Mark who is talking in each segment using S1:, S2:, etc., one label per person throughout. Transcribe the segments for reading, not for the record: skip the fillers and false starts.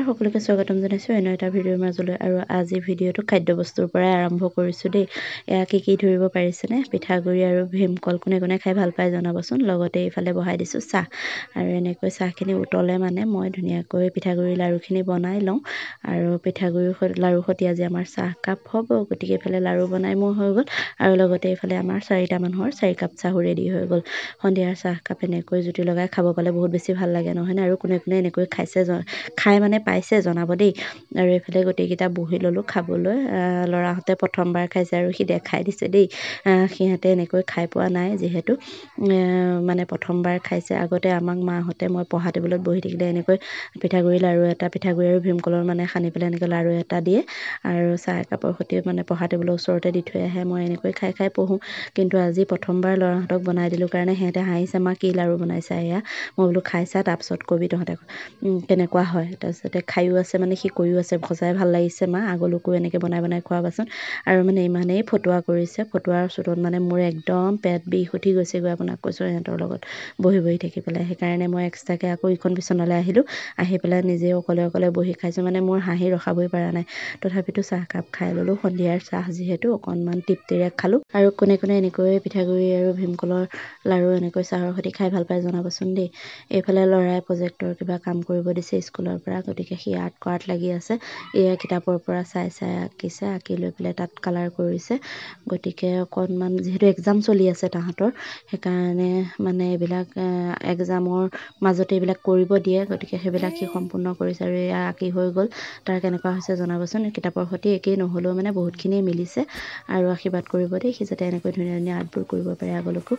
S1: সকলোকে স্বাগতম জনাইছোঁ অন্য এটা ভিডিঅ'ৰ মাজলৈ। আৰু আজি ভিডিঅ'টো খাদ্যবস্তুৰ পৰাই আৰম্ভ কৰিছোঁ দেই। এয়া কি ধৰিব পাৰিছেনে? পিঠাগুড়ি আৰু ভীমকল কোনে কোনে খাই ভাল পায় জনাবচোন। লগতে এইফালে বহাই দিছোঁ চাহ। আৰু এনেকৈ চাহখিনি উতলে মানে মই ধুনীয়াকৈ পিঠাগুড়ি লাড়ুখিনি বনাই লওঁ। আৰু পিঠাগুড়ি লাড়ুৰ সৈতে আজি আমাৰ চাহকাপ হ'ব। গতিকে এইফালে লাড়ু বনাই মোৰ হৈ গ'ল। আৰু লগতে এইফালে আমাৰ 4টা মানুহৰ 4 কাপ চাহো ৰেডি হৈ গ'ল। সন্ধিয়াৰ চাহকাপ এনেকৈ জুতি লগাই খাব পালে বহুত বেছি ভাল লাগে নহয়নে? আৰু কোনে কোনে এনেকৈ খাই মানে পাইছে জনাব দেই। আৰু এইফালে গোটেইকেইটা বহি ল'লোঁ খাবলৈ। ল'ৰাহঁতে প্ৰথমবাৰ খাইছে আৰু সি দেখাই দিছে দেই। সিহঁতে এনেকৈ খাই পোৱা নাই যিহেতু মানে প্ৰথমবাৰ খাইছে। আগতে আমাক মাহঁতে মই পঢ়া টেবুলত বহি থাকিলে এনেকৈ পিঠাগুড়ি লাড়ু এটা, পিঠাগুড়ি আৰু ভীমকলৰ মানে সানি পেলাই এনেকৈ লাড়ু এটা দিয়ে আৰু চাহ একাপৰ সৈতে মানে পঢ়া টেবুলৰ ওচৰতে দি থৈ আহে। মই এনেকৈ খাই পঢ়োঁ। কিন্তু আজি প্ৰথমবাৰ ল'ৰাহঁতক বনাই দিলোঁ কাৰণে সিহঁতে হাঁহিছে, মা কি লাড়ু বনাইছা এয়া? মই বোলো খাইছা তাৰপিছত কবি তহঁতে কেনেকুৱা হয়। তাৰপিছতে খায়ো আছে মানে সি কৈও আছে সঁচাই ভাল লাগিছে মা, আগলৈকো এনেকৈ বনাই খুৱাবাচোন। আৰু মানে ইমানেই ফটুৱা কৰিছে, ফটুৱাৰ চোতত মানে মোৰ একদম পেট বিষ উঠি গৈছেগৈ আপোনাক কৈছোঁ সিহঁতৰ লগত বহি থাকি পেলাই। সেইকাৰণে মই এক্সট্ৰাকৈ আকৌ ইখন বিচনালৈ আহিলোঁ। আহি পেলাই নিজে অকলে বহি খাইছোঁ। মানে মোৰ হাঁহি ৰখাবই পৰা নাই। তথাপিতো চাহকাপ খাই ল'লোঁ। সন্ধিয়াৰ চাহ যিহেতু অকণমান তৃপ্তিৰে খালোঁ। আৰু কোনে এনেকৈ পিঠাগুড়ি আৰু ভীমকলৰ লাড়ু এনেকৈ চাহৰ সৈতে খাই ভাল পায় জনাবচোন দেই। এইফালে ল'ৰাই প্ৰজেক্টৰ কিবা কাম কৰিব দিছে স্কুলৰ পৰা, গতিকে সি আৰ্ট কৰাত লাগি আছে। এয়া কিতাপৰ পৰা চাই আঁকিছে, আঁকি লৈ পেলাই তাত কালাৰ কৰিছে। গতিকে অকণমান যিহেতু এক্সাম চলি আছে তাহাঁতৰ, সেইকাৰণে মানে এইবিলাক এক্সামৰ মাজতে এইবিলাক কৰিব দিয়ে। গতিকে সেইবিলাক সি সম্পূৰ্ণ কৰিছে আৰু এয়া আঁকি হৈ গ'ল। তাৰ কেনেকুৱা হৈছে জনাবচোন। কিতাপৰ সৈতে একেই নহ'লেও মানে বহুতখিনিয়ে মিলিছে। আৰু আশীৰ্বাদ কৰিব দেই সি যাতে এনেকৈ ধুনীয়া আৰ্টবোৰ কৰিব পাৰে আগলৈকো।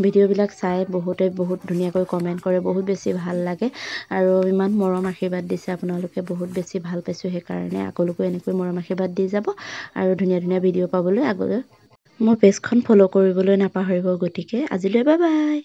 S1: ভিডিঅ'বিলাক চাই বহুতে বহুত ধুনীয়াকৈ কমেণ্ট কৰে, বহুত বেছি ভাল লাগে। আৰু ইমান মৰম আশীৰ্বাদ দিছে আপোনালোকে, বহুত বেছি ভাল পাইছোঁ। সেইকাৰণে আগলৈকো এনেকৈ মৰম আশীৰ্বাদ দি যাব আৰু ধুনীয়া ভিডিঅ' পাবলৈ আগলৈ মোৰ পেজখন ফ'ল' কৰিবলৈ নাপাহৰিব। গতিকে আজিলৈ বাই বাই।